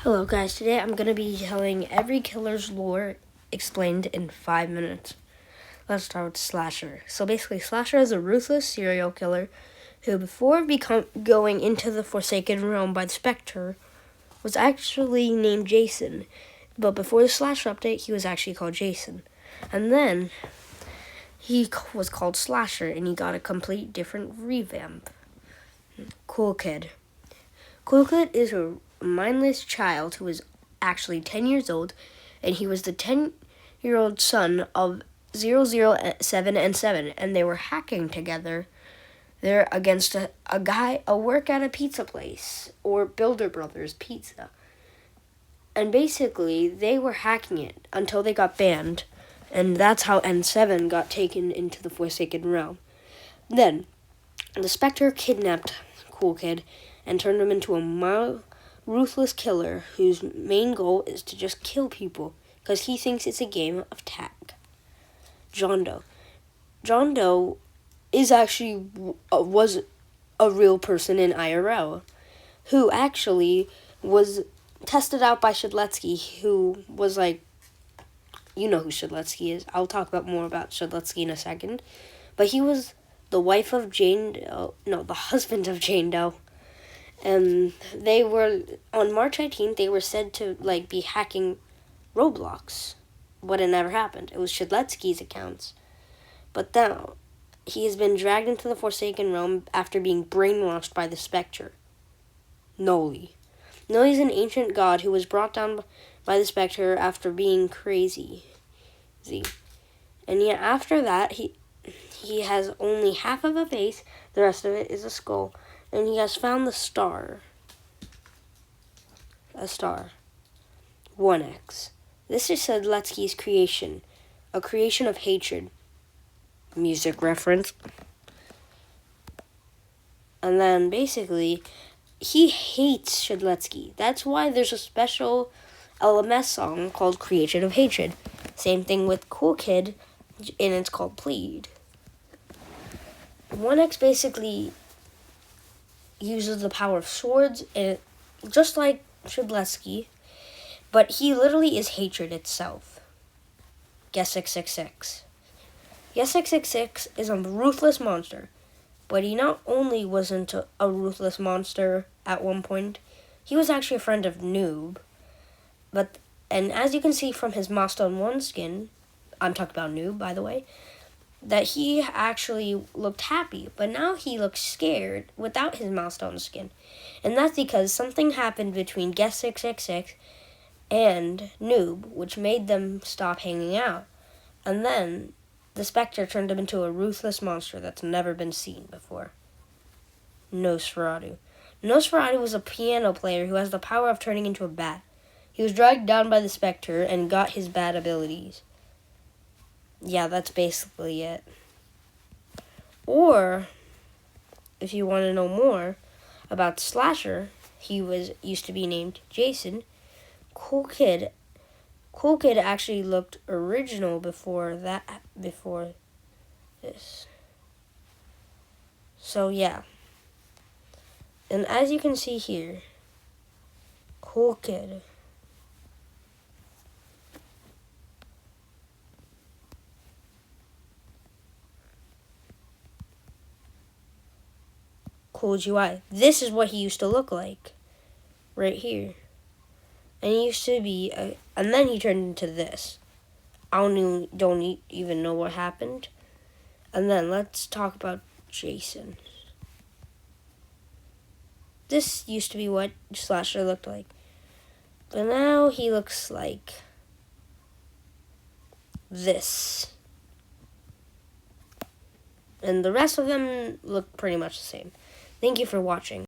Hello guys, today I'm going to be telling every killer's lore explained in 5 minutes. Let's start with Slasher. So basically, Slasher is a ruthless serial killer who, before going into the Forsaken Realm by the Spectre, was actually named Jason. But before the Slasher update, he was actually called Jason. And then he was called Slasher, and he got a complete different revamp. Cool Kid. Cool Kid is a mindless child who is actually 10 years old, and he was the 10-year-old son of 007 and 7, and they were hacking together there against a work at a pizza place, or Builder Brothers Pizza. And basically, they were hacking it until they got banned, and that's how N7 got taken into the Forsaken Realm. Then, the Spectre kidnapped Cool Kid and turned him into a ruthless killer whose main goal is to just kill people because he thinks it's a game of tag. John Doe. John Doe is actually was a real person in IRL who actually was tested out by Shedletsky, who was like, you know who Shedletsky is. I'll talk about more about Shedletsky in a second. But he was the wife of Jane Doe, no, the husband of Jane Doe. They were, on March 18th, they were said to, be hacking Roblox. But it never happened. It was Shedletsky's accounts. But now, he has been dragged into the Forsaken Realm after being brainwashed by the Spectre. Noli. Noli is an ancient god who was brought down by the Spectre after being crazy. And yet, after that, he has only half of a face, the rest of it is a skull. And he has found the star. A star. 1X. This is Shedletsky's creation. A creation of hatred. Music reference. And then, basically, he hates Shedletsky. That's why there's a special LMS song called Creation of Hatred. Same thing with Cool Kid, and it's called Plead. 1X basically uses the power of swords, and just like Shedletsky, but he literally is hatred itself. Guess 666. Guess 666 is a ruthless monster, but he not only wasn't a ruthless monster at one point, he was actually a friend of Noob. And as you can see from his Milestone 1 skin, I'm talking about Noob, by the way, that he actually looked happy, but now he looks scared without his Milestone skin. And that's because something happened between Guess 666 and Noob, which made them stop hanging out. And then the Spectre turned him into a ruthless monster that's never been seen before. Nosferatu. Nosferatu was a piano player who has the power of turning into a bat. He was dragged down by the Spectre and got his bat abilities. Yeah, that's basically it. Or, if you want to know more about Slasher, he used to be named Jason. Cool Kid actually looked original before this. So yeah. And as you can see here, Cool Kid. Cool GUI. This is what he used to look like. Right here. And he used to be, and then he turned into this. I don't even know what happened. And then let's talk about Jason. This used to be what Slasher looked like. But now he looks like this. And the rest of them look pretty much the same. Thank you for watching.